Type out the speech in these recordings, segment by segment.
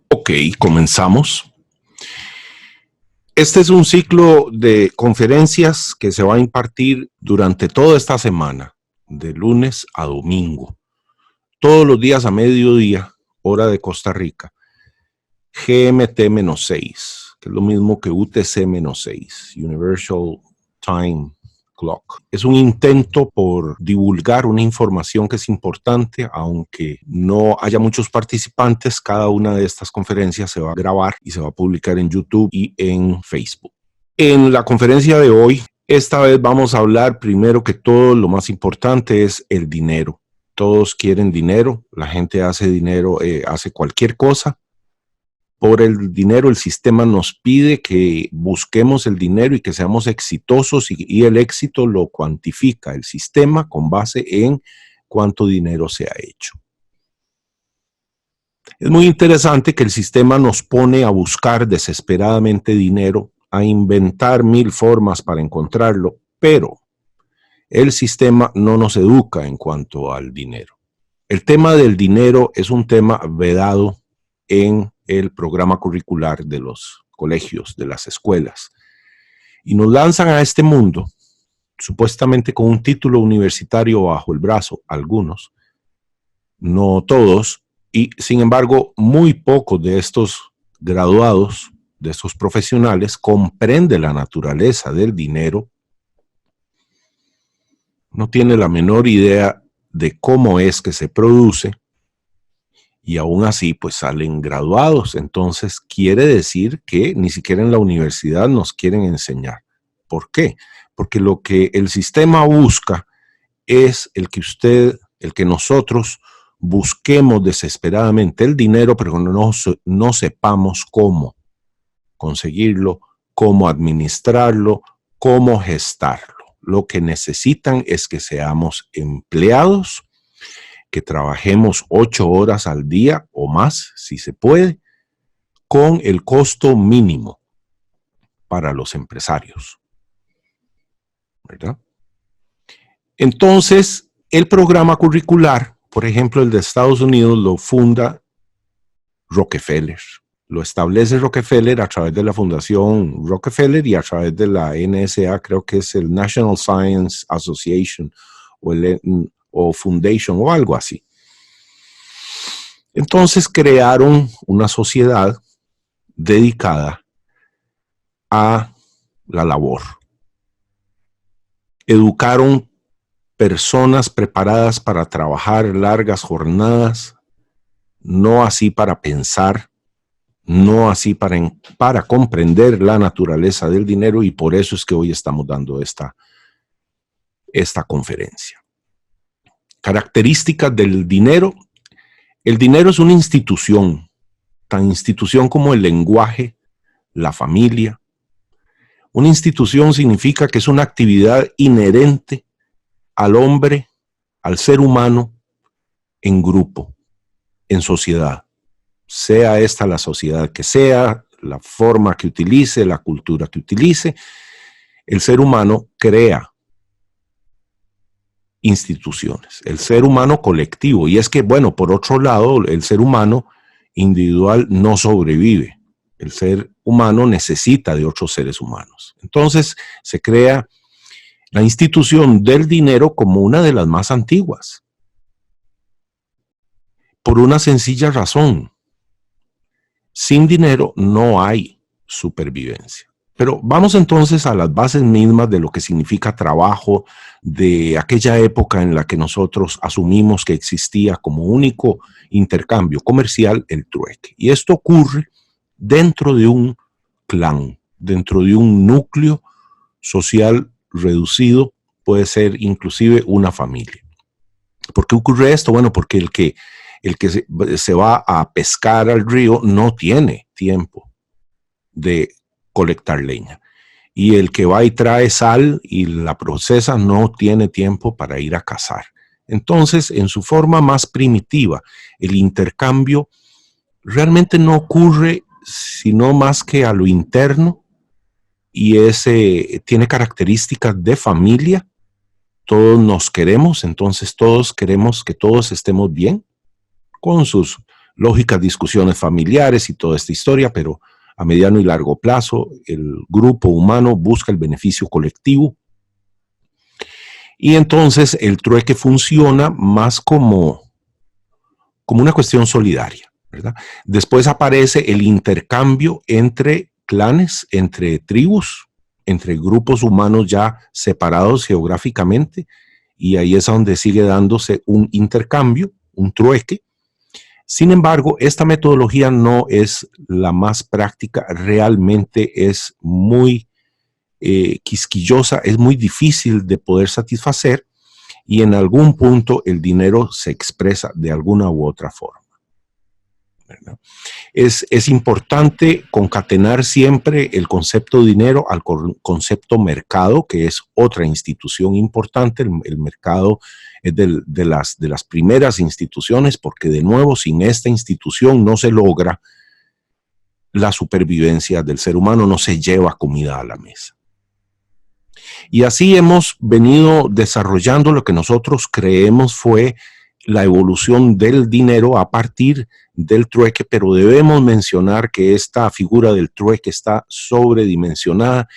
Ok, comenzamos. Este es un ciclo de conferencias que se va a impartir durante toda esta semana, de lunes a domingo, todos los días a mediodía, hora de Costa Rica, GMT-6, que es lo mismo que UTC-6, Universal Time Clock. Es un intento por divulgar una información que es importante, aunque no haya muchos participantes. Cada una de estas conferencias se va a grabar y se va a publicar en YouTube y en Facebook. En la conferencia de hoy, esta vez vamos a hablar primero que todo, lo más importante es el dinero. Todos quieren dinero, la gente hace dinero, hace cualquier cosa. Por el dinero, el sistema nos pide que busquemos el dinero y que seamos exitosos, y el éxito lo cuantifica el sistema con base en cuánto dinero se ha hecho. Es muy interesante que el sistema nos pone a buscar desesperadamente dinero, a inventar 1000 formas para encontrarlo, pero el sistema no nos educa en cuanto al dinero. El tema del dinero es un tema vedado en el programa curricular de los colegios, de las escuelas. Y nos lanzan a este mundo, supuestamente con un título universitario bajo el brazo, algunos, no todos, y sin embargo, muy pocos de estos graduados, de estos profesionales, comprenden la naturaleza del dinero, no tiene la menor idea de cómo es que se produce, y aún así pues salen graduados. Entonces quiere decir que ni siquiera en la universidad nos quieren enseñar. ¿Por qué? Porque lo que el sistema busca es el que nosotros busquemos desesperadamente el dinero, pero no sepamos cómo conseguirlo, cómo administrarlo, cómo gestarlo. Lo que necesitan es que seamos empleados, que trabajemos 8 horas al día o más, si se puede, con el costo mínimo para los empresarios, ¿verdad? Entonces, el programa curricular, por ejemplo, el de Estados Unidos, lo funda Rockefeller. Lo establece Rockefeller a través de la Fundación Rockefeller y a través de la NSA, creo que es el National Science Association o Foundation o algo así. Entonces crearon una sociedad dedicada a la labor. Educaron personas preparadas para trabajar largas jornadas, no así para pensar, no así para comprender la naturaleza del dinero, y por eso es que hoy estamos dando esta conferencia. Características del dinero. El dinero es una institución, tan institución como el lenguaje, la familia. Una institución significa que es una actividad inherente al hombre, al ser humano, en grupo, en sociedad. Sea esta la sociedad que sea, la forma que utilice, la cultura que utilice, el ser humano crea instituciones, el ser humano colectivo. Y es que, bueno, por otro lado, el ser humano individual no sobrevive. El ser humano necesita de otros seres humanos. Entonces se crea la institución del dinero como una de las más antiguas, por una sencilla razón. Sin dinero no hay supervivencia. Pero vamos entonces a las bases mismas de lo que significa trabajo, de aquella época en la que nosotros asumimos que existía como único intercambio comercial el trueque. Y esto ocurre dentro de un clan, dentro de un núcleo social reducido, puede ser inclusive una familia. ¿Por qué ocurre esto? Bueno, porque el que se va a pescar al río no tiene tiempo de colectar leña. Y el que va y trae sal y la procesa no tiene tiempo para ir a cazar. Entonces, en su forma más primitiva, el intercambio realmente no ocurre sino más que a lo interno, y tiene características de familia. Todos nos queremos, entonces todos queremos que todos estemos bien, con sus lógicas discusiones familiares y toda esta historia, pero a mediano y largo plazo el grupo humano busca el beneficio colectivo. Y entonces el trueque funciona más como una cuestión solidaria, ¿verdad? Después aparece el intercambio entre clanes, entre tribus, entre grupos humanos ya separados geográficamente, y ahí es donde sigue dándose un intercambio, un trueque. Sin embargo, esta metodología no es la más práctica, realmente es muy quisquillosa, es muy difícil de poder satisfacer, y en algún punto el dinero se expresa de alguna u otra forma, ¿verdad? Es importante concatenar siempre el concepto dinero al concepto mercado, que es otra institución importante. El mercado es de las primeras instituciones, porque de nuevo, sin esta institución no se logra la supervivencia del ser humano, no se lleva comida a la mesa. Y así hemos venido desarrollando lo que nosotros creemos fue la evolución del dinero a partir del trueque, pero debemos mencionar que esta figura del trueque está sobredimensionada,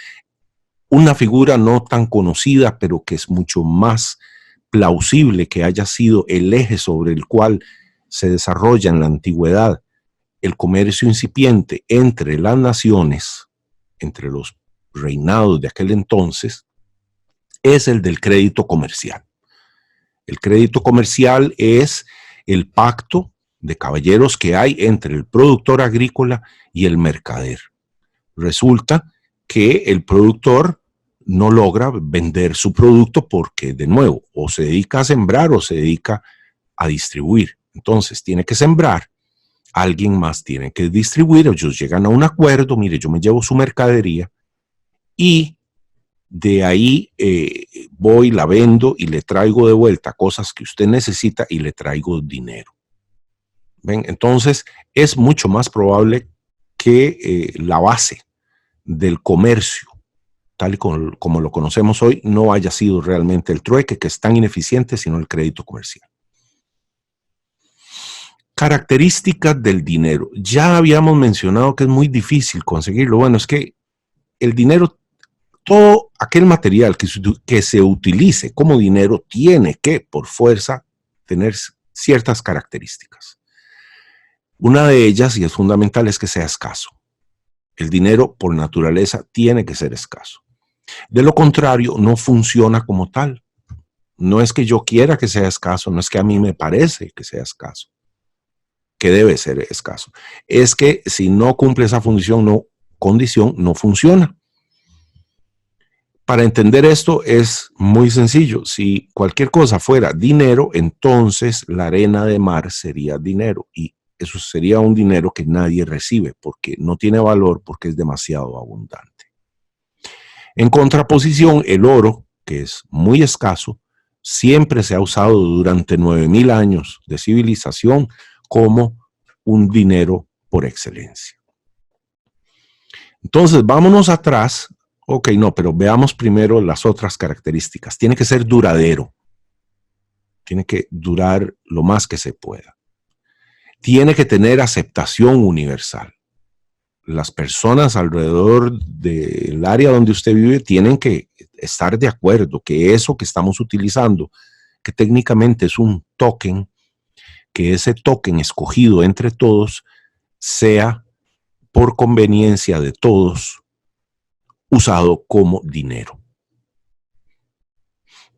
una figura no tan conocida, pero que es mucho más plausible que haya sido el eje sobre el cual se desarrolla en la antigüedad el comercio incipiente entre las naciones, entre los reinados de aquel entonces, es el del crédito comercial. El crédito comercial es el pacto de caballeros que hay entre el productor agrícola y el mercader. Resulta que el productor no logra vender su producto porque, de nuevo, o se dedica a sembrar o se dedica a distribuir. Entonces, tiene que sembrar, alguien más tiene que distribuir, ellos llegan a un acuerdo, mire, yo me llevo su mercadería y de ahí voy, la vendo y le traigo de vuelta cosas que usted necesita y le traigo dinero. ¿Ven? Entonces es mucho más probable que la base del comercio, tal y como lo conocemos hoy, no haya sido realmente el trueque, que es tan ineficiente, sino el crédito comercial. Características del dinero. Ya habíamos mencionado que es muy difícil conseguirlo. Bueno, es que el dinero, todo aquel material que se utilice como dinero tiene que, por fuerza, tener ciertas características. Una de ellas, y es fundamental, es que sea escaso. El dinero, por naturaleza, tiene que ser escaso. De lo contrario, no funciona como tal. No es que yo quiera que sea escaso, no es que a mí me parece que sea escaso, que debe ser escaso. Es que si no cumple esa condición, no funciona. Para entender esto es muy sencillo. Si cualquier cosa fuera dinero, entonces la arena de mar sería dinero, y eso sería un dinero que nadie recibe porque no tiene valor, porque es demasiado abundante. En contraposición, el oro, que es muy escaso, siempre se ha usado durante 9.000 años de civilización como un dinero por excelencia. Entonces, vámonos atrás. Ok, no, pero veamos primero las otras características. Tiene que ser duradero. Tiene que durar lo más que se pueda. Tiene que tener aceptación universal. Las personas alrededor del área donde usted vive tienen que estar de acuerdo que eso que estamos utilizando, que técnicamente es un token, que ese token escogido entre todos sea por conveniencia de todos usado como dinero.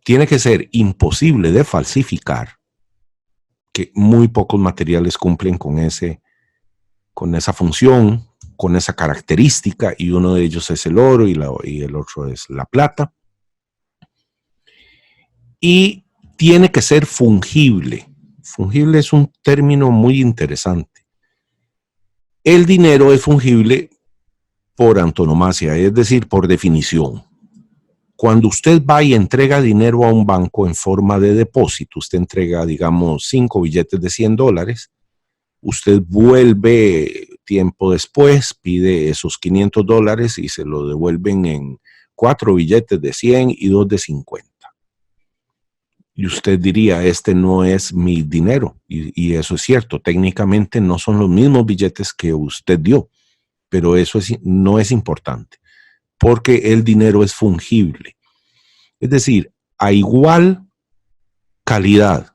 Tiene que ser imposible de falsificar, que muy pocos materiales cumplen con esa función, con esa característica, y uno de ellos es el oro y el otro es la plata. Y tiene que ser fungible. Fungible es un término muy interesante. El dinero es fungible por antonomasia, es decir, por definición. Cuando usted va y entrega dinero a un banco en forma de depósito, usted entrega, digamos, 5 billetes de $100, usted vuelve tiempo después, pide esos $500 y se lo devuelven en 4 billetes de 100 y 2 de 50. Y usted diría, este no es mi dinero. Y eso es cierto, técnicamente no son los mismos billetes que usted dio, pero no es importante, porque el dinero es fungible. Es decir, a igual calidad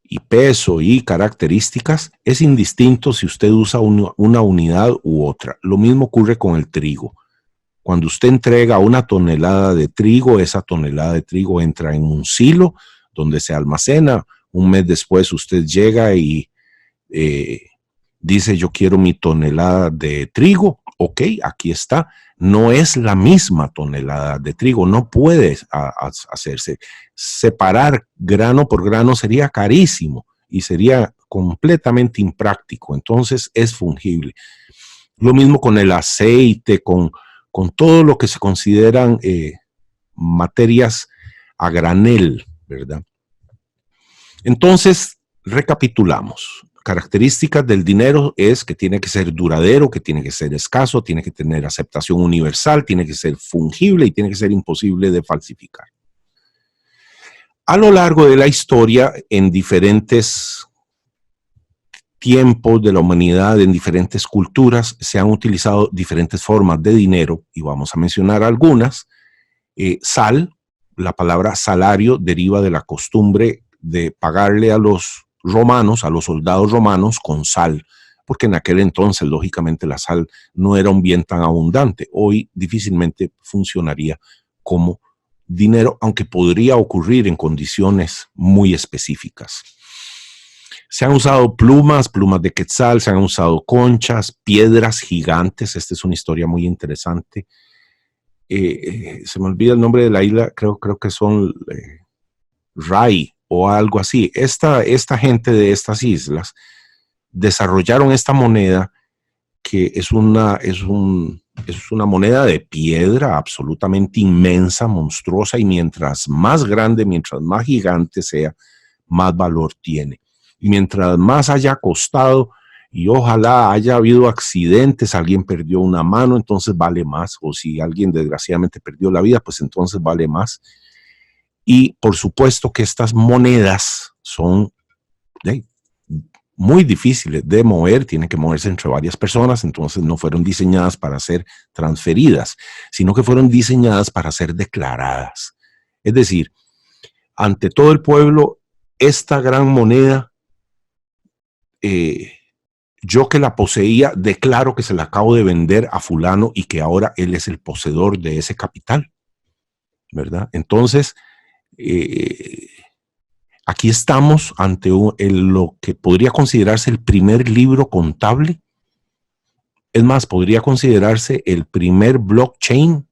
y peso y características, es indistinto si usted usa una unidad u otra. Lo mismo ocurre con el trigo. Cuando usted entrega una tonelada de trigo, esa tonelada de trigo entra en un silo donde se almacena. Un mes después usted llega y dice, yo quiero mi tonelada de trigo. Ok, aquí está. No es la misma tonelada de trigo, no puede hacerse. Separar grano por grano sería carísimo y sería completamente impráctico. Entonces es fungible. Lo mismo con el aceite, con todo lo que se consideran materias a granel, ¿verdad? Entonces, recapitulamos. Características del dinero es que tiene que ser duradero, que tiene que ser escaso, tiene que tener aceptación universal, tiene que ser fungible y tiene que ser imposible de falsificar. A lo largo de la historia, en diferentes tiempos de la humanidad, en diferentes culturas, se han utilizado diferentes formas de dinero y vamos a mencionar algunas. Sal, la palabra salario deriva de la costumbre de pagarle a los romanos, a los soldados romanos con sal, porque en aquel entonces, lógicamente, la sal no era un bien tan abundante. Hoy difícilmente funcionaría como dinero, aunque podría ocurrir en condiciones muy específicas. Se han usado plumas de quetzal, se han usado conchas, piedras gigantes. Esta es una historia muy interesante. Se me olvida el nombre de la isla, creo que son Rai o algo así. Esta gente de estas islas desarrollaron esta moneda que es una moneda de piedra absolutamente inmensa, monstruosa, y mientras más grande, mientras más gigante sea, más valor tiene. Y mientras más haya costado, y ojalá haya habido accidentes, alguien perdió una mano, entonces vale más, o si alguien desgraciadamente perdió la vida, pues entonces vale más. Y por supuesto que estas monedas son muy difíciles de mover, tienen que moverse entre varias personas, entonces no fueron diseñadas para ser transferidas, sino que fueron diseñadas para ser declaradas. Es decir, ante todo el pueblo, esta gran moneda, yo que la poseía, declaro que se la acabo de vender a fulano y que ahora él es el poseedor de ese capital, ¿verdad? Entonces, aquí estamos ante lo que podría considerarse el primer libro contable. Es más, podría considerarse el primer blockchain,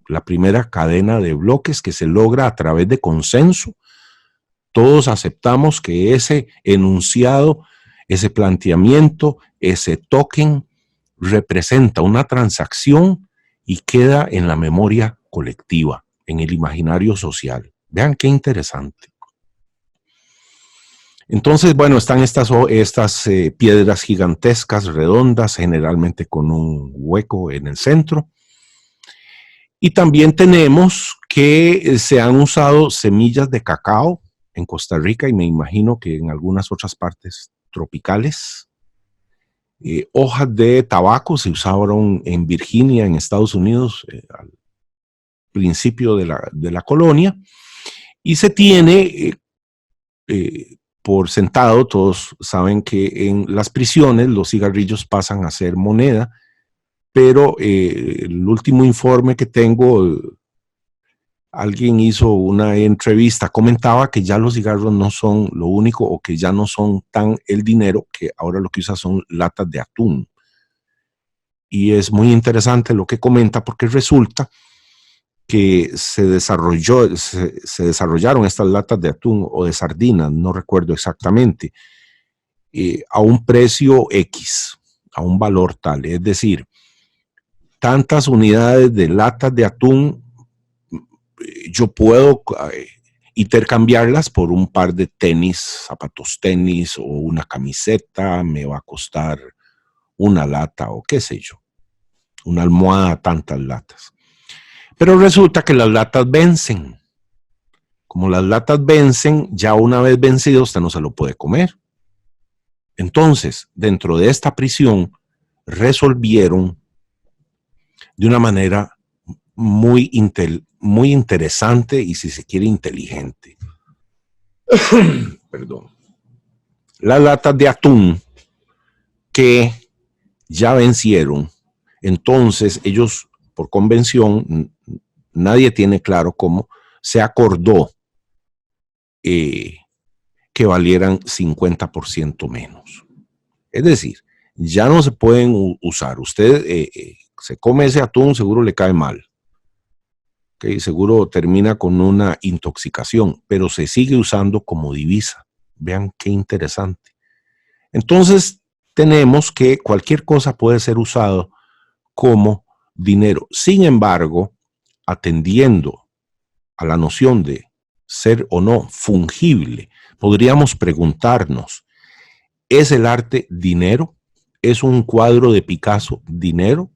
la primera cadena de bloques que se logra a través de consenso. Todos aceptamos que ese enunciado, ese planteamiento, ese token representa una transacción y queda en la memoria colectiva, en el imaginario social. Vean qué interesante. Entonces, bueno, están estas piedras gigantescas, redondas, generalmente con un hueco en el centro. Y también tenemos que se han usado semillas de cacao en Costa Rica y me imagino que en algunas otras partes tropicales. Hojas de tabaco se usaron en Virginia, en Estados Unidos, al principio de la colonia. Y se tiene por sentado, todos saben que en las prisiones los cigarrillos pasan a ser moneda, pero el último informe que tengo, alguien hizo una entrevista, comentaba que ya los cigarros no son lo único o que ya no son tan el dinero, que ahora lo que usa son latas de atún. Y es muy interesante lo que comenta porque resulta que se desarrollaron estas latas de atún o de sardinas, no recuerdo exactamente, a un precio X, a un valor tal. Es decir, tantas unidades de latas de atún, yo puedo intercambiarlas por un par de tenis, zapatos tenis o una camiseta, me va a costar una lata o qué sé yo, una almohada, tantas latas. Pero resulta que las latas vencen. Como las latas vencen, ya una vez vencido usted no se lo puede comer. Entonces, dentro de esta prisión, resolvieron de una manera muy interesante y, si se quiere, inteligente. Perdón. Las latas de atún que ya vencieron, entonces ellos, por convención, nadie tiene claro cómo, se acordó que valieran 50% menos. Es decir, ya no se pueden usar. Usted se come ese atún, seguro le cae mal. Okay, seguro termina con una intoxicación, pero se sigue usando como divisa. Vean qué interesante. Entonces, tenemos que cualquier cosa puede ser usado como dinero. Sin embargo, atendiendo a la noción de ser o no fungible, podríamos preguntarnos, ¿es el arte dinero? ¿Es un cuadro de Picasso dinero?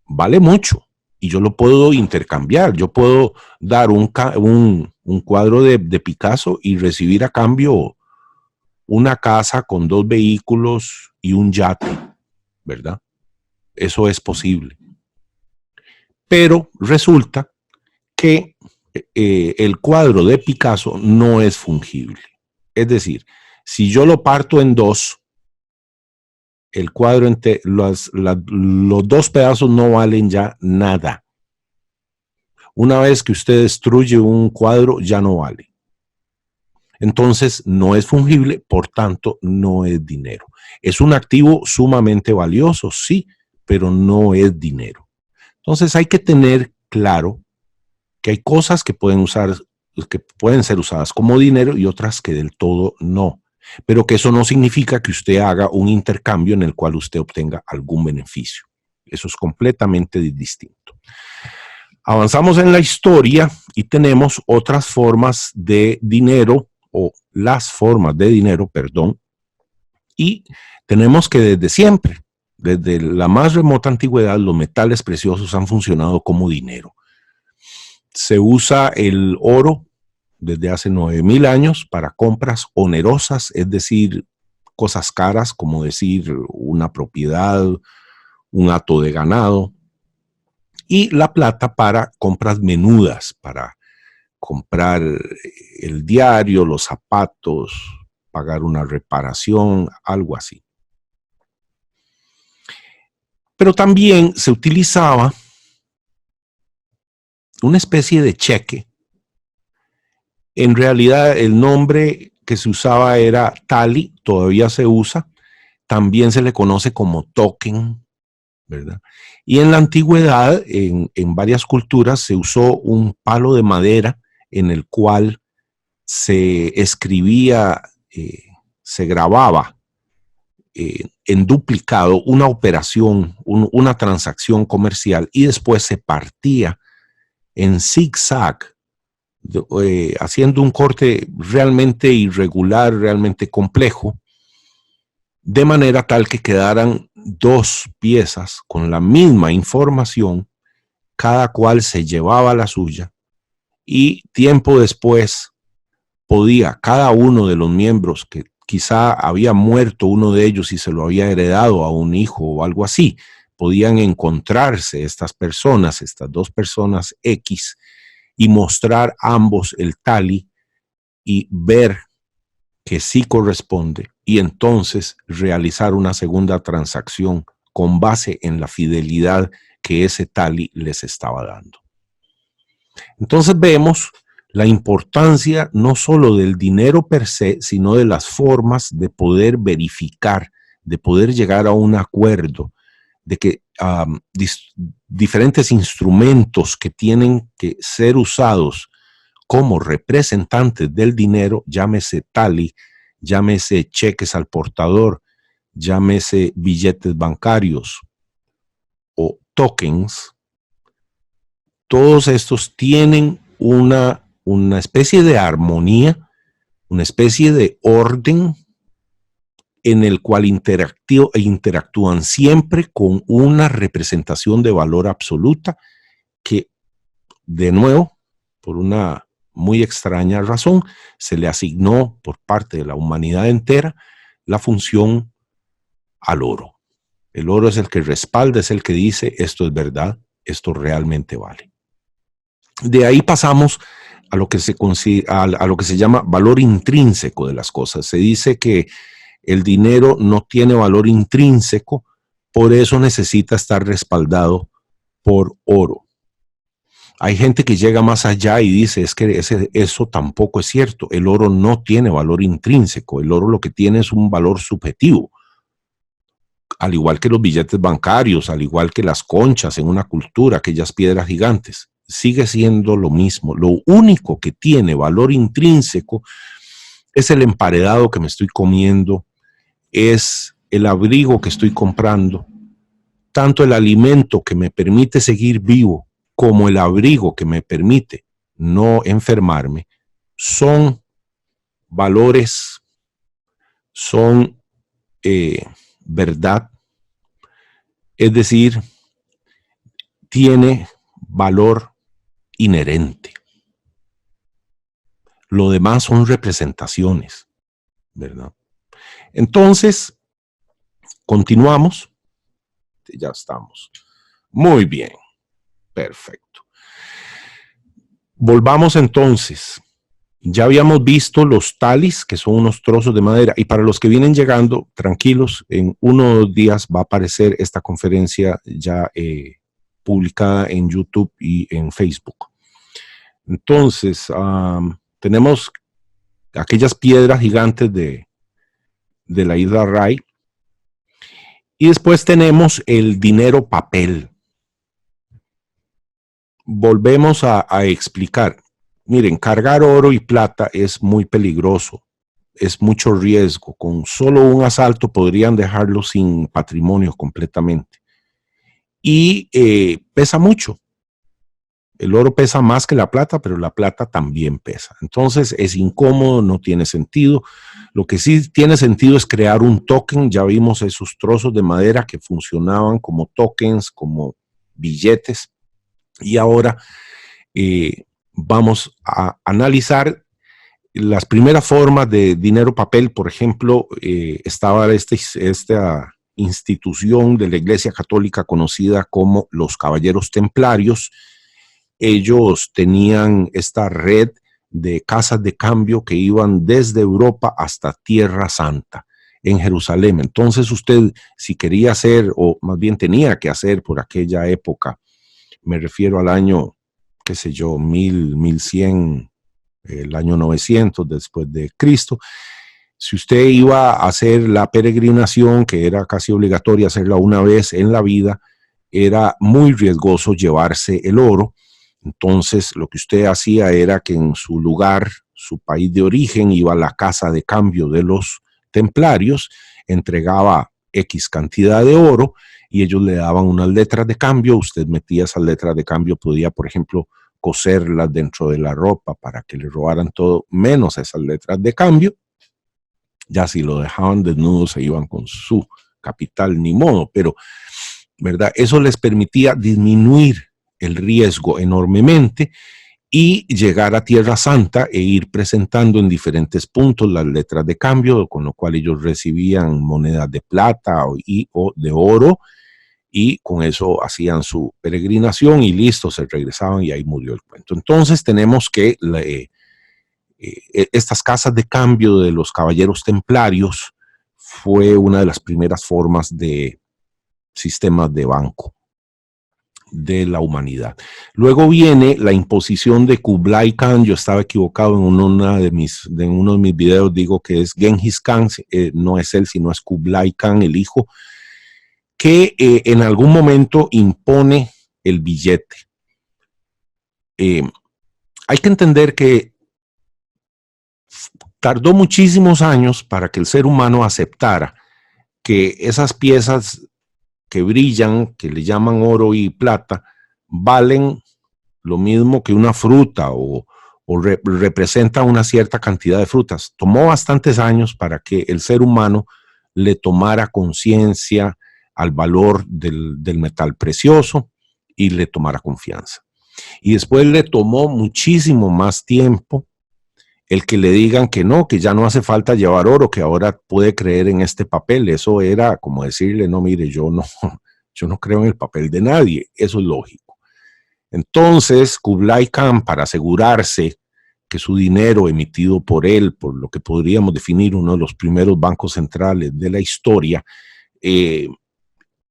Vale mucho y yo lo puedo intercambiar. Yo puedo dar un cuadro de Picasso y recibir a cambio una casa con 2 vehículos y un yate, ¿verdad? Eso es posible. Pero resulta que el cuadro de Picasso no es fungible. Es decir, si yo lo parto en dos, el cuadro entre los 2 pedazos no valen ya nada. Una vez que usted destruye un cuadro, ya no vale. Entonces, no es fungible, por tanto, no es dinero. Es un activo sumamente valioso, sí, pero no es dinero. Entonces, hay que tener claro que hay cosas que pueden ser usadas como dinero y otras que del todo no. Pero que eso no significa que usted haga un intercambio en el cual usted obtenga algún beneficio. Eso es completamente distinto. Avanzamos en la historia y tenemos otras formas de dinero, o las formas de dinero, perdón, y tenemos que desde siempre, desde la más remota antigüedad, los metales preciosos han funcionado como dinero. Se usa el oro desde hace 9,000 años para compras onerosas, es decir, cosas caras, como decir una propiedad, un hato de ganado, y la plata para compras menudas, para comprar el diario, los zapatos, pagar una reparación, algo así. Pero también se utilizaba una especie de cheque. En realidad el nombre que se usaba era tali, todavía se usa. También se le conoce como token, ¿verdad? Y en la antigüedad, en varias culturas, se usó un palo de madera en el cual se escribía, se grababa en duplicado una operación, una transacción comercial, y después se partía en zigzag, haciendo un corte realmente irregular, realmente complejo, de manera tal que quedaran 2 piezas con la misma información, cada cual se llevaba la suya, y tiempo después podía cada uno de los miembros, que quizá había muerto uno de ellos y se lo había heredado a un hijo o algo así, podían encontrarse estas 2 personas X, y mostrar ambos el tali y ver que sí corresponde, y entonces realizar una segunda transacción con base en la fidelidad que ese tali les estaba dando. Entonces vemos la importancia no solo del dinero per se, sino de las formas de poder verificar, de poder llegar a un acuerdo, de que diferentes instrumentos que tienen que ser usados como representantes del dinero, llámese tali, llámese cheques al portador, llámese billetes bancarios o tokens, todos estos tienen una especie de armonía, una especie de orden en el cual interactúan siempre con una representación de valor absoluta que, de nuevo, por una muy extraña razón, se le asignó por parte de la humanidad entera la función al oro. El oro es el que respalda, es el que dice esto es verdad, esto realmente vale. De ahí pasamos a lo que a lo que se llama valor intrínseco de las cosas. Se dice que el dinero no tiene valor intrínseco, por eso necesita estar respaldado por oro. Hay gente que llega más allá y dice, es que eso tampoco es cierto. El oro no tiene valor intrínseco. El oro lo que tiene es un valor subjetivo. Al igual que los billetes bancarios, al igual que las conchas en una cultura, aquellas piedras gigantes, sigue siendo lo mismo. Lo único que tiene valor intrínseco es el emparedado que me estoy comiendo, es el abrigo que estoy comprando, tanto el alimento que me permite seguir vivo como el abrigo que me permite no enfermarme, son valores, son verdad, es decir, tiene valor inherente. Lo demás son representaciones, ¿verdad? Entonces, continuamos. Ya estamos. Muy bien. Perfecto. Volvamos entonces. Ya habíamos visto los talis, que son unos trozos de madera, y para los que vienen llegando, tranquilos, en 1 o 2 días va a aparecer esta conferencia ya publicada en YouTube y en Facebook. Entonces, tenemos aquellas piedras gigantes de la isla Rai, y después tenemos el dinero papel. Volvemos a explicar. Miren, cargar oro y plata es muy peligroso, es mucho riesgo. Con solo un asalto podrían dejarlo sin patrimonio completamente. Y pesa mucho. El oro pesa más que la plata, pero la plata también pesa. Entonces es incómodo, no tiene sentido. Lo que sí tiene sentido es crear un token. Ya vimos esos trozos de madera que funcionaban como tokens, como billetes. Y ahora vamos a analizar las primeras formas de dinero papel. Por ejemplo, estaba esta institución de la Iglesia Católica conocida como los Caballeros Templarios. Ellos tenían esta red de casas de cambio que iban desde Europa hasta Tierra Santa, en Jerusalén. Entonces usted, si quería hacer, o más bien tenía que hacer por aquella época, me refiero al año, qué sé yo, 1100, el año 900 después de Cristo. Si usted iba a hacer la peregrinación, que era casi obligatoria hacerla una vez en la vida, era muy riesgoso llevarse el oro. Entonces lo que usted hacía era que en su lugar, su país de origen, iba a la casa de cambio de los templarios, entregaba X cantidad de oro y ellos le daban unas letras de cambio. Usted metía esas letras de cambio, podía, por ejemplo, coserlas dentro de la ropa para que le robaran todo, menos esas letras de cambio. Ya si lo dejaban desnudo, se iban con su capital, ni modo, pero, ¿verdad? Eso les permitía disminuir el riesgo enormemente y llegar a Tierra Santa e ir presentando en diferentes puntos las letras de cambio, con lo cual ellos recibían monedas de plata o de oro, y con eso hacían su peregrinación y listo, se regresaban y ahí murió el cuento. Entonces tenemos que estas casas de cambio de los caballeros templarios fue una de las primeras formas de sistemas de banco de la humanidad. Luego viene la imposición de Kublai Khan. Yo estaba equivocado en uno de mis videos, digo que es Genghis Khan, no es él, sino es Kublai Khan, el hijo, que en algún momento impone el billete. Hay que entender que tardó muchísimos años para que el ser humano aceptara que esas piezas que brillan, que le llaman oro y plata, valen lo mismo que una fruta o representan una cierta cantidad de frutas. Tomó bastantes años para que el ser humano le tomara conciencia al valor del metal precioso y le tomara confianza. Y después le tomó muchísimo más tiempo el que le digan que no, que ya no hace falta llevar oro, que ahora puede creer en este papel. Eso era como decirle, no, mire, yo no creo en el papel de nadie. Eso es lógico. Entonces, Kublai Khan, para asegurarse que su dinero emitido por él, por lo que podríamos definir uno de los primeros bancos centrales de la historia,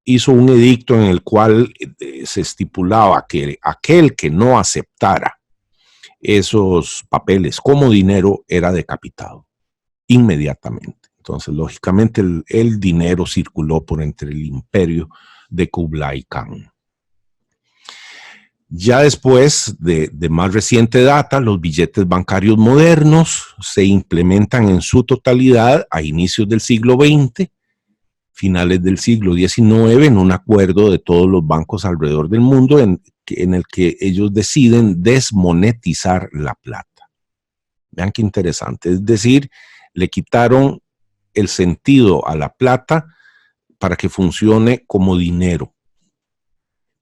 hizo un edicto en el cual se estipulaba que aquel que no aceptara esos papeles como dinero era decapitado inmediatamente. Entonces, lógicamente, el dinero circuló por entre el imperio de Kublai Khan. Ya después de más reciente data, los billetes bancarios modernos se implementan en su totalidad a inicios del siglo XX, finales del siglo XIX, en un acuerdo de todos los bancos alrededor del mundo en el que ellos deciden desmonetizar la plata. Vean qué interesante, es decir, le quitaron el sentido a la plata para que funcione como dinero.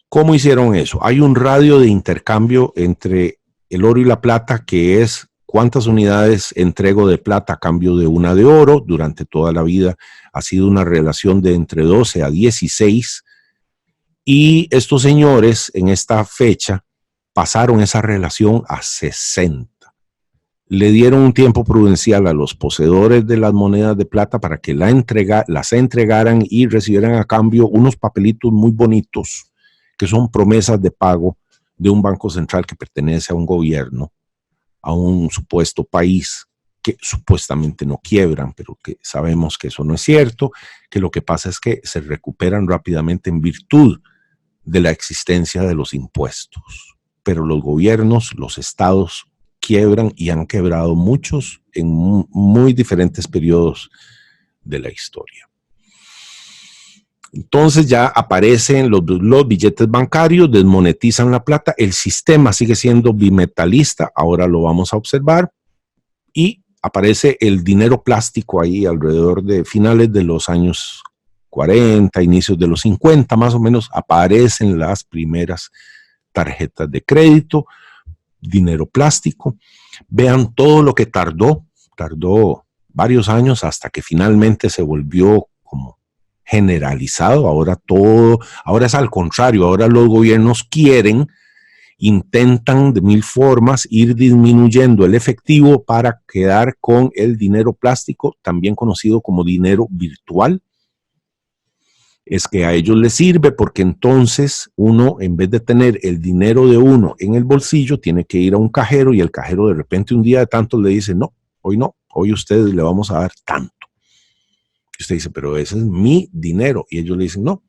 ¿Cómo hicieron eso? Hay un radio de intercambio entre el oro y la plata que es cuántas unidades entrego de plata a cambio de una de oro. Durante toda la vida ha sido una relación de entre 12 a 16. Y estos señores en esta fecha pasaron esa relación a 60. Le dieron un tiempo prudencial a los poseedores de las monedas de plata para que las entregaran y recibieran a cambio unos papelitos muy bonitos que son promesas de pago de un banco central que pertenece a un gobierno, a un supuesto país que supuestamente no quiebran, pero que sabemos que eso no es cierto, que lo que pasa es que se recuperan rápidamente en virtud de la existencia de los impuestos. Pero los gobiernos, los estados, quiebran y han quebrado muchos en muy diferentes periodos de la historia. Entonces ya aparecen los billetes bancarios, desmonetizan la plata, el sistema sigue siendo bimetalista, ahora lo vamos a observar, y aparece el dinero plástico ahí alrededor de finales de los años 40, inicios de los 50, más o menos, aparecen las primeras tarjetas de crédito, dinero plástico. Vean todo lo que tardó varios años hasta que finalmente se volvió como generalizado. Ahora es al contrario, ahora los gobiernos intentan de mil formas ir disminuyendo el efectivo para quedar con el dinero plástico, también conocido como dinero virtual. Es que a ellos les sirve porque entonces uno, en vez de tener el dinero de uno en el bolsillo, tiene que ir a un cajero y el cajero de repente un día de tanto le dice, no, hoy ustedes le vamos a dar tanto. Y usted dice, pero ese es mi dinero. Y ellos le dicen, no,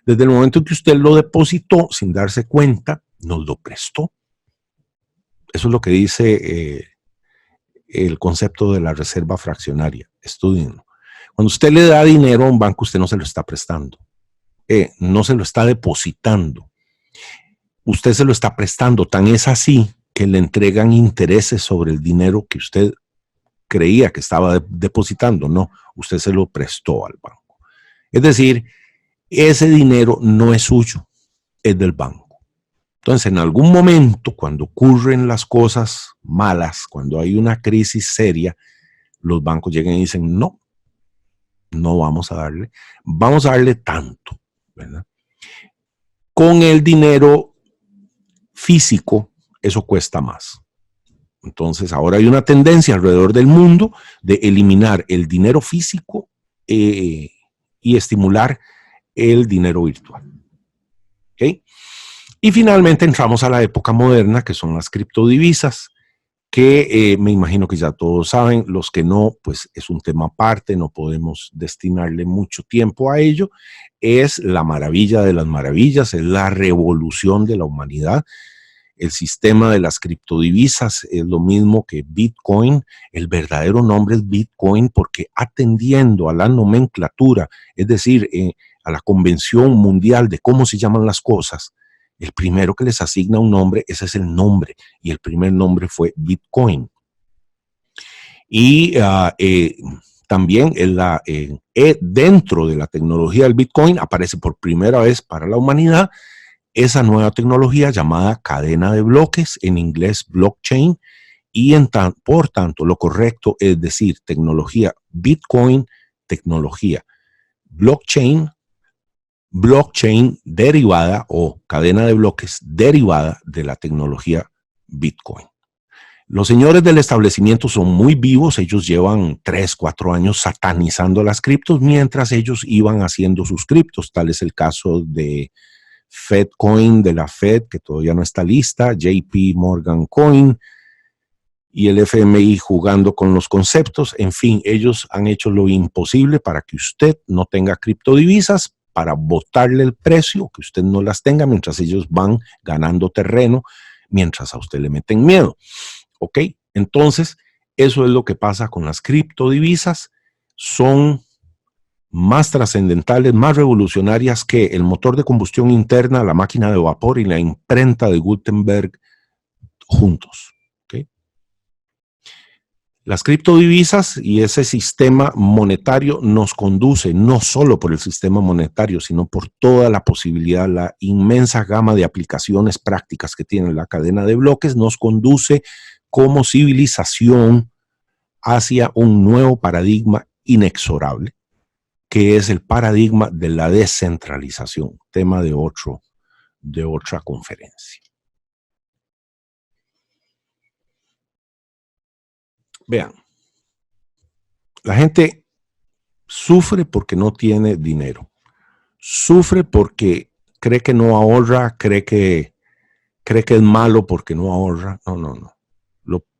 desde el momento en que usted lo depositó sin darse cuenta, nos lo prestó. Eso es lo que dice el concepto de la reserva fraccionaria. Estudienlo. Cuando usted le da dinero a un banco, usted no se lo está prestando. No se lo está depositando. Usted se lo está prestando. Tan es así que le entregan intereses sobre el dinero que usted creía que estaba depositando. No, usted se lo prestó al banco. Es decir, ese dinero no es suyo, es del banco. Entonces, en algún momento, cuando ocurren las cosas malas, cuando hay una crisis seria, los bancos llegan y dicen, no vamos a darle tanto, ¿verdad? Con el dinero físico, eso cuesta más. Entonces, ahora hay una tendencia alrededor del mundo de eliminar el dinero físico y estimular el dinero virtual. ¿Okay? Y finalmente entramos a la época moderna, que son las criptodivisas, que me imagino que ya todos saben. Los que no, pues es un tema aparte, no podemos destinarle mucho tiempo a ello. Es la maravilla de las maravillas, es la revolución de la humanidad. El sistema de las criptodivisas es lo mismo que Bitcoin. El verdadero nombre es Bitcoin porque atendiendo a la nomenclatura, es decir, a la convención mundial de cómo se llaman las cosas, el primero que les asigna un nombre, ese es el nombre, y el primer nombre fue Bitcoin. Y también dentro de la tecnología del Bitcoin aparece por primera vez para la humanidad esa nueva tecnología llamada cadena de bloques, en inglés blockchain, y por tanto lo correcto es decir tecnología Bitcoin, tecnología blockchain, blockchain derivada o cadena de bloques derivada de la tecnología Bitcoin. Los señores del establecimiento son muy vivos, ellos llevan 3, 4 años satanizando las criptos mientras ellos iban haciendo sus criptos. Tal es el caso de FedCoin de la Fed, que todavía no está lista, JP Morgan Coin y el FMI jugando con los conceptos. En fin, ellos han hecho lo imposible para que usted no tenga criptodivisas, para botarle el precio, que usted no las tenga mientras ellos van ganando terreno, mientras a usted le meten miedo. ¿Ok? Entonces, eso es lo que pasa con las criptodivisas. Son más trascendentales, más revolucionarias que el motor de combustión interna, la máquina de vapor y la imprenta de Gutenberg juntos. ¿Okay? Las criptodivisas y ese sistema monetario nos conduce no solo por el sistema monetario, sino por toda la posibilidad, la inmensa gama de aplicaciones prácticas que tiene la cadena de bloques, nos conduce como civilización hacia un nuevo paradigma inexorable, que es el paradigma de la descentralización, tema de otra conferencia. Vean, la gente sufre porque no tiene dinero, sufre porque cree que no ahorra, cree que es malo porque no ahorra. No.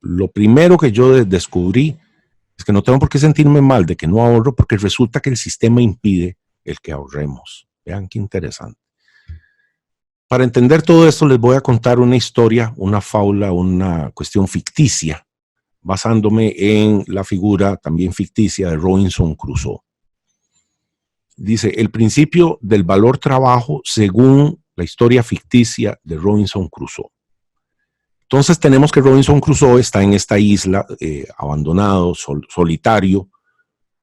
Lo primero que yo descubrí es que no tengo por qué sentirme mal de que no ahorro, porque resulta que el sistema impide el que ahorremos. Vean qué interesante. Para entender todo esto les voy a contar una historia, una fábula, una cuestión ficticia, basándome en la figura también ficticia de Robinson Crusoe. Dice, el principio del valor trabajo según la historia ficticia de Robinson Crusoe. Entonces tenemos que Robinson Crusoe está en esta isla abandonado, solitario,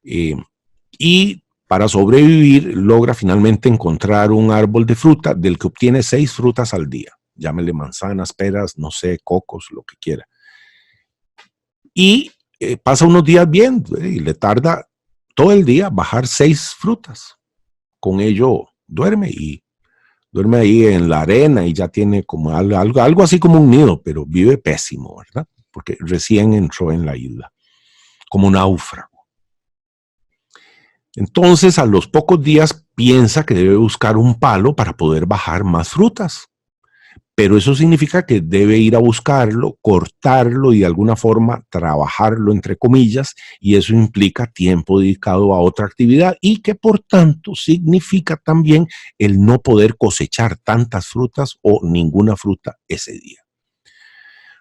y para sobrevivir logra finalmente encontrar un árbol de fruta del que obtiene 6 frutas al día. Llámele manzanas, peras, no sé, cocos, lo que quiera. Y pasa unos días bien y le tarda todo el día bajar 6 frutas. Con ello duerme ahí en la arena y ya tiene como algo así como un nido, pero vive pésimo, ¿verdad? Porque recién entró en la isla, como un náufrago. Entonces, a los pocos días piensa que debe buscar un palo para poder bajar más frutas. Pero eso significa que debe ir a buscarlo, cortarlo y de alguna forma trabajarlo, entre comillas, y eso implica tiempo dedicado a otra actividad y que por tanto significa también el no poder cosechar tantas frutas o ninguna fruta ese día.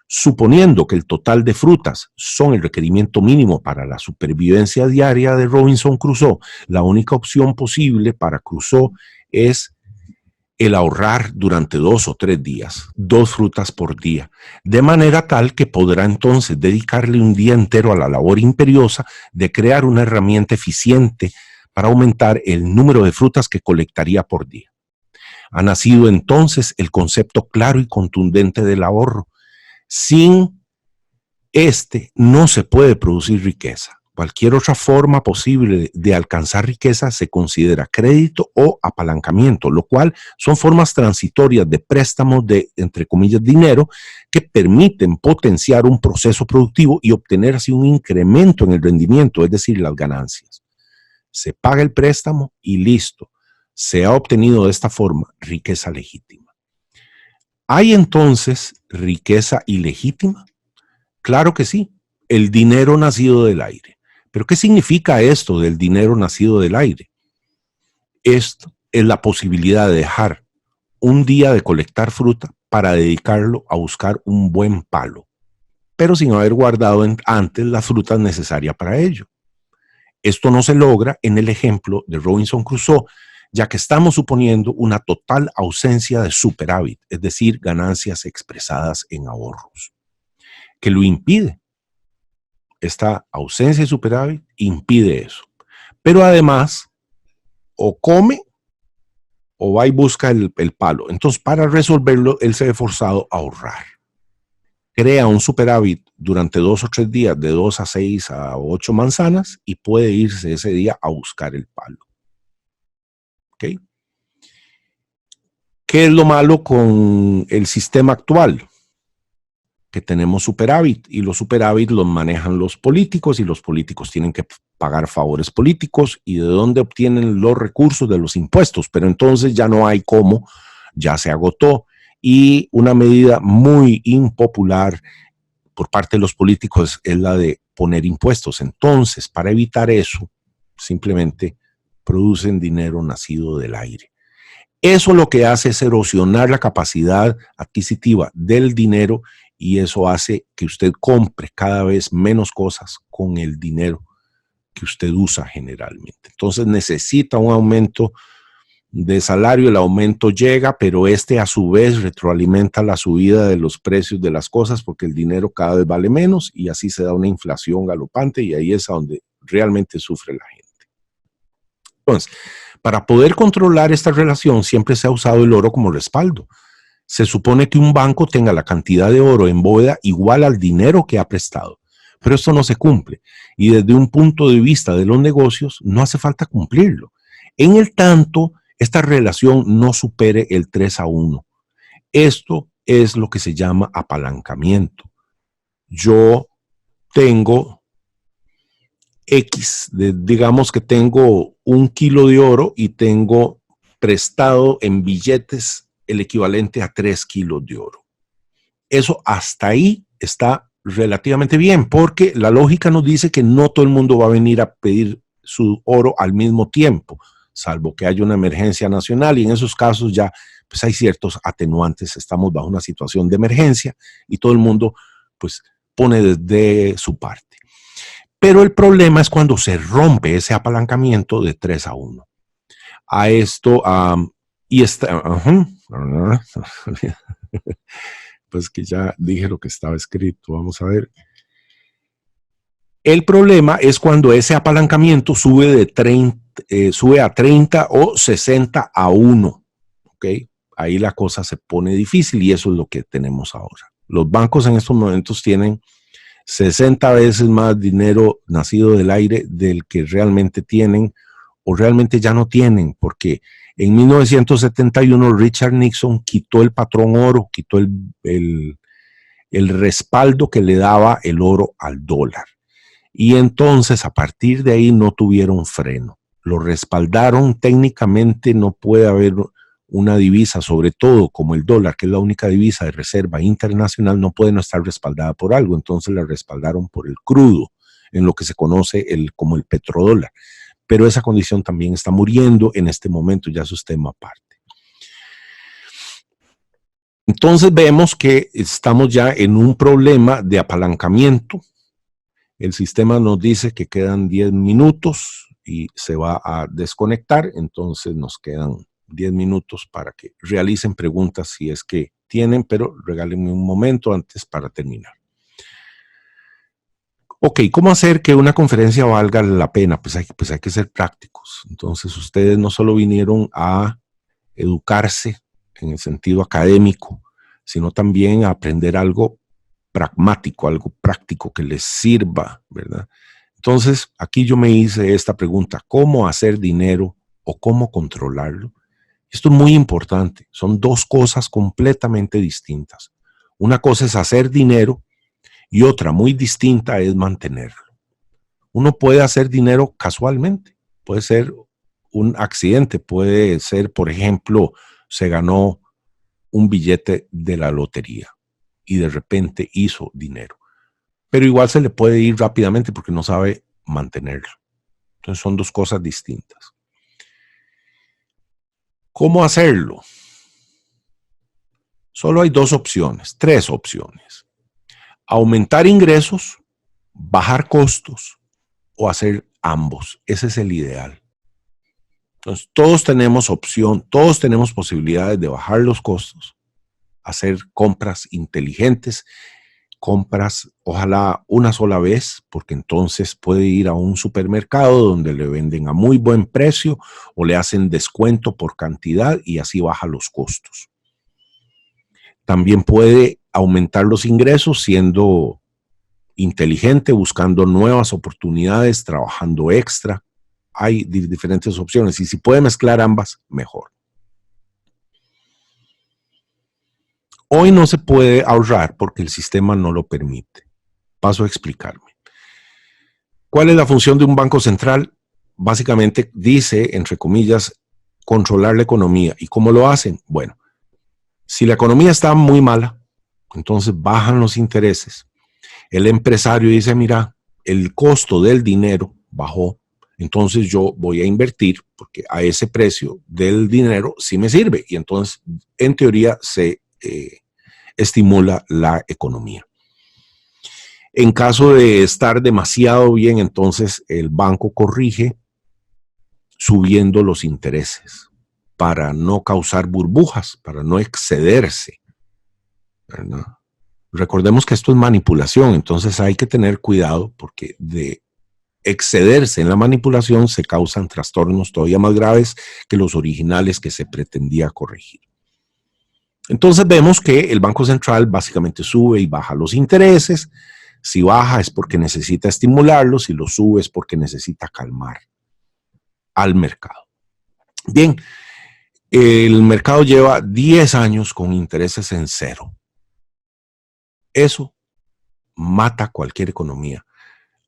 Suponiendo que el total de frutas son el requerimiento mínimo para la supervivencia diaria de Robinson Crusoe, la única opción posible para Crusoe es el ahorrar durante 2 o 3 días, 2 frutas por día, de manera tal que podrá entonces dedicarle un día entero a la labor imperiosa de crear una herramienta eficiente para aumentar el número de frutas que colectaría por día. Ha nacido entonces el concepto claro y contundente del ahorro. Sin este no se puede producir riqueza. Cualquier otra forma posible de alcanzar riqueza se considera crédito o apalancamiento, lo cual son formas transitorias de préstamos de, entre comillas, dinero que permiten potenciar un proceso productivo y obtener así un incremento en el rendimiento, es decir, las ganancias. Se paga el préstamo y listo. Se ha obtenido de esta forma riqueza legítima. ¿Hay entonces riqueza ilegítima? Claro que sí. El dinero nacido del aire. ¿Pero qué significa esto del dinero nacido del aire? Esto es la posibilidad de dejar un día de colectar fruta para dedicarlo a buscar un buen palo, pero sin haber guardado antes las frutas necesarias para ello. Esto no se logra en el ejemplo de Robinson Crusoe, ya que estamos suponiendo una total ausencia de superávit, es decir, ganancias expresadas en ahorros, que lo impide. Esta ausencia de superávit impide eso. Pero además, o come o va y busca el palo. Entonces, para resolverlo, él se ve forzado a ahorrar. Crea un superávit durante 2 o 3 días, de 2 a 6 a 8 manzanas, y puede irse ese día a buscar el palo. ¿Ok? ¿Qué es lo malo con el sistema actual? Que tenemos superávit, y los superávit los manejan los políticos, y los políticos tienen que pagar favores políticos. ¿Y de dónde obtienen los recursos? De los impuestos. Pero entonces ya no hay cómo, ya se agotó. Y una medida muy impopular por parte de los políticos es la de poner impuestos. Entonces, para evitar eso, simplemente producen dinero nacido del aire. Eso lo que hace es erosionar la capacidad adquisitiva del dinero, y eso hace que usted compre cada vez menos cosas con el dinero que usted usa generalmente. Entonces necesita un aumento de salario, el aumento llega, pero a su vez retroalimenta la subida de los precios de las cosas, porque el dinero cada vez vale menos, y así se da una inflación galopante, y ahí es a donde realmente sufre la gente. Entonces, para poder controlar esta relación, siempre se ha usado el oro como respaldo. Se supone que un banco tenga la cantidad de oro en bóveda igual al dinero que ha prestado, pero esto no se cumple, y desde un punto de vista de los negocios no hace falta cumplirlo. En el tanto, esta relación no supere el 3 a 1. Esto es lo que se llama apalancamiento. Yo tengo digamos que tengo 1 kilo de oro y tengo prestado en billetes el equivalente a 3 kilos de oro. Eso hasta ahí está relativamente bien, porque la lógica nos dice que no todo el mundo va a venir a pedir su oro al mismo tiempo, salvo que haya una emergencia nacional, y en esos casos ya pues hay ciertos atenuantes. Estamos bajo una situación de emergencia y todo el mundo pues pone desde su parte. Pero el problema es cuando se rompe ese apalancamiento de 3 a 1. A esto, y está, pues que ya dije lo que estaba escrito, vamos a ver. El problema es cuando ese apalancamiento sube a 30 o 60 a 1, ¿ok? Ahí la cosa se pone difícil, y eso es lo que tenemos ahora. Los bancos en estos momentos tienen 60 veces más dinero nacido del aire del que realmente tienen, o realmente ya no tienen, porque en 1971 Richard Nixon quitó el patrón oro, quitó el respaldo que le daba el oro al dólar. Y entonces a partir de ahí no tuvieron freno. Lo respaldaron técnicamente. No puede haber una divisa, sobre todo como el dólar, que es la única divisa de reserva internacional, no puede no estar respaldada por algo. Entonces la respaldaron por el crudo, en lo que se conoce como el petrodólar. Pero esa condición también está muriendo en este momento, ya eso es tema aparte. Entonces vemos que estamos ya en un problema de apalancamiento. El sistema nos dice que quedan 10 minutos y se va a desconectar. Entonces nos quedan 10 minutos para que realicen preguntas si es que tienen, pero regálenme un momento antes para terminar. Ok, ¿cómo hacer que una conferencia valga la pena? Pues hay que ser prácticos. Entonces ustedes no solo vinieron a educarse en el sentido académico, sino también a aprender algo pragmático, algo práctico que les sirva, ¿verdad? Entonces, aquí yo me hice esta pregunta: ¿cómo hacer dinero o cómo controlarlo? Esto es muy importante. Son dos cosas completamente distintas. Una cosa es hacer dinero y otra muy distinta es mantenerlo. Uno puede hacer dinero casualmente, puede ser un accidente, puede ser, por ejemplo, se ganó un billete de la lotería y de repente hizo dinero. Pero igual se le puede ir rápidamente porque no sabe mantenerlo. Entonces son dos cosas distintas. ¿Cómo hacerlo? Solo hay tres opciones. Aumentar ingresos, bajar costos o hacer ambos. Ese es el ideal. Entonces todos tenemos opción, todos tenemos posibilidades de bajar los costos, hacer compras inteligentes compras, ojalá una sola vez, porque entonces puede ir a un supermercado donde le venden a muy buen precio o le hacen descuento por cantidad y así baja los costos. También puede aumentar los ingresos siendo inteligente, buscando nuevas oportunidades, trabajando extra. Hay diferentes opciones y si puede mezclar ambas, mejor. Hoy no se puede ahorrar porque el sistema no lo permite. Paso a explicarme. ¿Cuál es la función de un banco central? Básicamente dice, entre comillas, controlar la economía. ¿Y cómo lo hacen? Bueno, si la economía está muy mala, entonces bajan los intereses. El empresario dice, mira, el costo del dinero bajó, entonces yo voy a invertir porque a ese precio del dinero sí me sirve. Y entonces, en teoría, se estimula la economía. En caso de estar demasiado bien, entonces el banco corrige subiendo los intereses para no causar burbujas, para no excederse, ¿verdad? Recordemos que esto es manipulación, entonces hay que tener cuidado porque de excederse en la manipulación se causan trastornos todavía más graves que los originales que se pretendía corregir. Entonces vemos que el Banco Central básicamente sube y baja los intereses. Si baja es porque necesita estimularlos, si lo sube es porque necesita calmar al mercado. Bien, el mercado lleva 10 años con intereses en cero. Eso mata cualquier economía.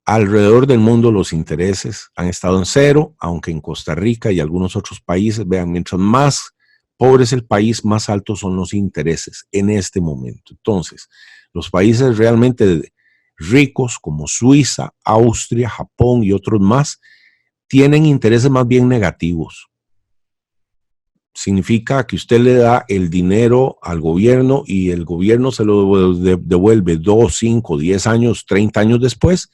Alrededor del mundo los intereses han estado en cero, aunque en Costa Rica y algunos otros países, vean, mientras más pobre es el país, más altos son los intereses en este momento. Entonces, los países realmente ricos como Suiza, Austria, Japón y otros más, tienen intereses más bien negativos. Significa que usted le da el dinero al gobierno y el gobierno se lo devuelve 2, 5, 10 años, 30 años después,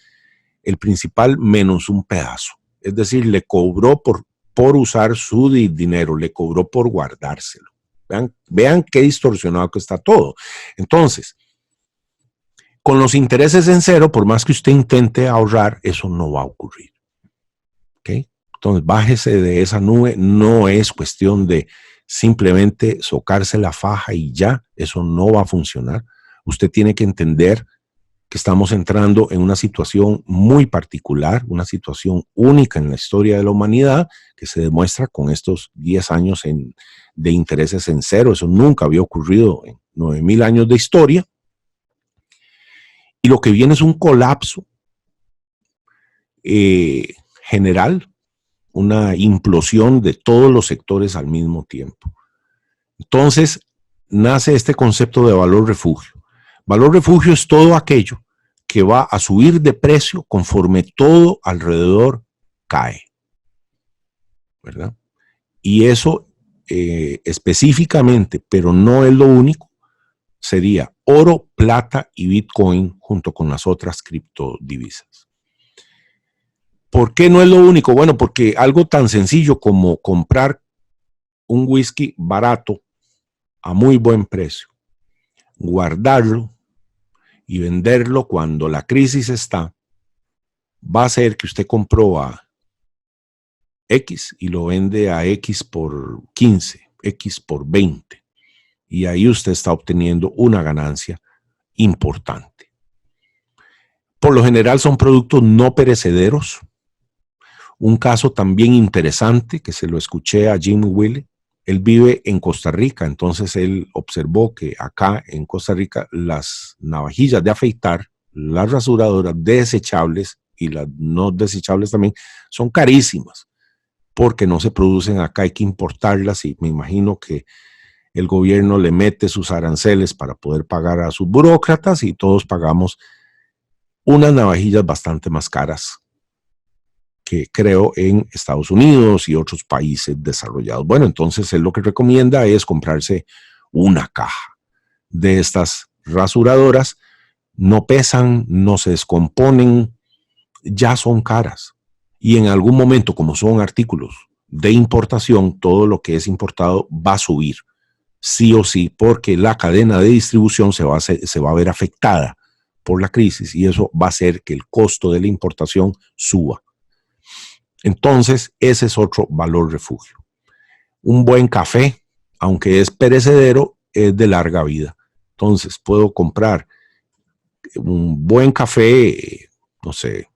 el principal menos un pedazo. Es decir, le cobró por usar su dinero, le cobró por guardárselo. Vean qué distorsionado que está todo. Entonces, con los intereses en cero, por más que usted intente ahorrar, eso no va a ocurrir. ¿Ok? Entonces, bájese de esa nube. No es cuestión de simplemente socarse la faja y ya. Eso no va a funcionar. Usted tiene que entender que estamos entrando en una situación muy particular, una situación única en la historia de la humanidad, que se demuestra con estos 10 años de intereses en cero. Eso nunca había ocurrido en 9,000 años de historia. Y lo que viene es un colapso general, una implosión de todos los sectores al mismo tiempo. Entonces, nace este concepto de valor refugio. Valor refugio es todo aquello que va a subir de precio conforme todo alrededor cae, ¿verdad? Y eso específicamente, pero no es lo único, sería oro, plata y Bitcoin junto con las otras criptodivisas. ¿Por qué no es lo único? Bueno, porque algo tan sencillo como comprar un whisky barato a muy buen precio, guardarlo y venderlo cuando la crisis está, va a hacer que usted compró a X y lo vende a X por 15, X por 20. Y ahí usted está obteniendo una ganancia importante. Por lo general son productos no perecederos. Un caso también interesante que se lo escuché a Jim Wiley. Él vive en Costa Rica, entonces él observó que acá en Costa Rica las navajillas de afeitar, las rasuradoras desechables y las no desechables también son carísimas porque no se producen acá, hay que importarlas y me imagino que el gobierno le mete sus aranceles para poder pagar a sus burócratas y todos pagamos unas navajillas bastante más caras que creo en Estados Unidos y otros países desarrollados. Bueno, entonces él lo que recomienda es comprarse una caja de estas rasuradoras. No pesan, no se descomponen, ya son caras. Y en algún momento, como son artículos de importación, todo lo que es importado va a subir, sí o sí, porque la cadena de distribución se va a ver afectada por la crisis y eso va a hacer que el costo de la importación suba. Entonces, ese es otro valor refugio. Un buen café, aunque es perecedero, es de larga vida. Entonces, puedo comprar un buen café, no sé,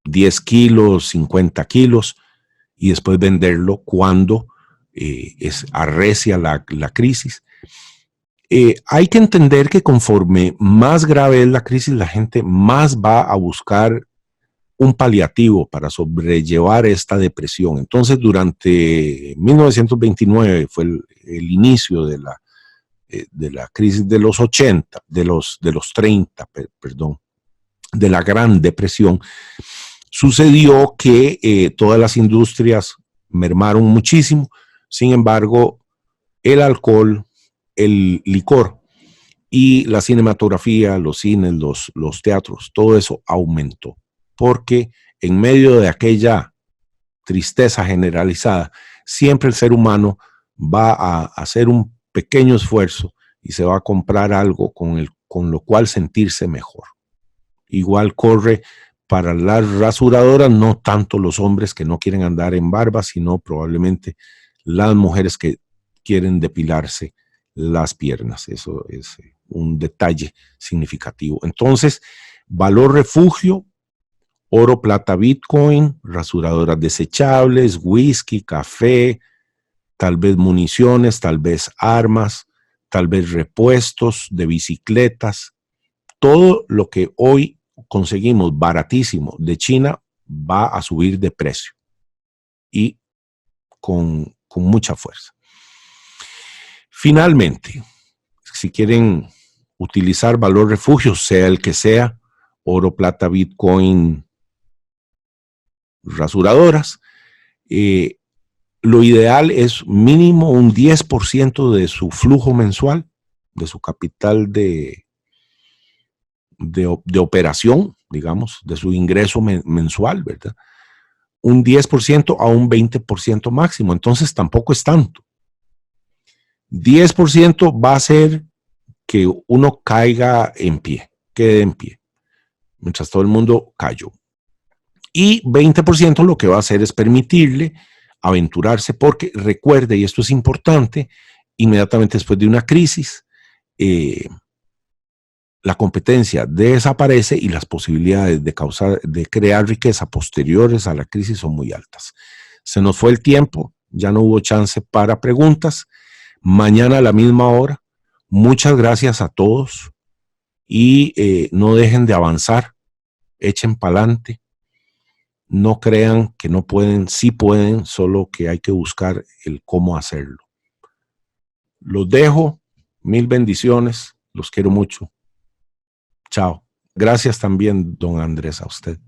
10 kilos, 50 kilos, y después venderlo cuando arrecia la crisis. Hay que entender que conforme más grave es la crisis, la gente más va a buscar un paliativo para sobrellevar esta depresión. Entonces, durante 1929 fue el inicio de la crisis de los 80, de los 30, perdón, de la Gran Depresión. Sucedió que todas las industrias mermaron muchísimo. Sin embargo, el alcohol, el licor y la cinematografía, los cines, los teatros, todo eso aumentó. Porque en medio de aquella tristeza generalizada, siempre el ser humano va a hacer un pequeño esfuerzo y se va a comprar algo con lo cual sentirse mejor. Igual corre para las rasuradoras, no tanto los hombres que no quieren andar en barba, sino probablemente las mujeres que quieren depilarse las piernas. Eso es un detalle significativo. Entonces, valor refugio, oro, plata, Bitcoin, rasuradoras desechables, whisky, café, tal vez municiones, tal vez armas, tal vez repuestos de bicicletas. Todo lo que hoy conseguimos baratísimo de China va a subir de precio y con mucha fuerza. Finalmente, si quieren utilizar valor refugio, sea el que sea, oro, plata, Bitcoin, rasuradoras, lo ideal es mínimo un 10% de su flujo mensual, de su capital de operación, digamos, de su ingreso mensual, ¿verdad? Un 10% a un 20% máximo, entonces tampoco es tanto. 10% va a hacer que uno caiga en pie, quede en pie, mientras todo el mundo cayó. Y 20% lo que va a hacer es permitirle aventurarse, porque recuerde, y esto es importante, inmediatamente después de una crisis, la competencia desaparece y las posibilidades de crear riqueza posteriores a la crisis son muy altas. Se nos fue el tiempo, ya no hubo chance para preguntas. Mañana a la misma hora. Muchas gracias a todos y no dejen de avanzar, echen para adelante. No crean que no pueden, sí pueden, solo que hay que buscar el cómo hacerlo. Los dejo, mil bendiciones, los quiero mucho. Chao. Gracias también, don Andrés, a usted.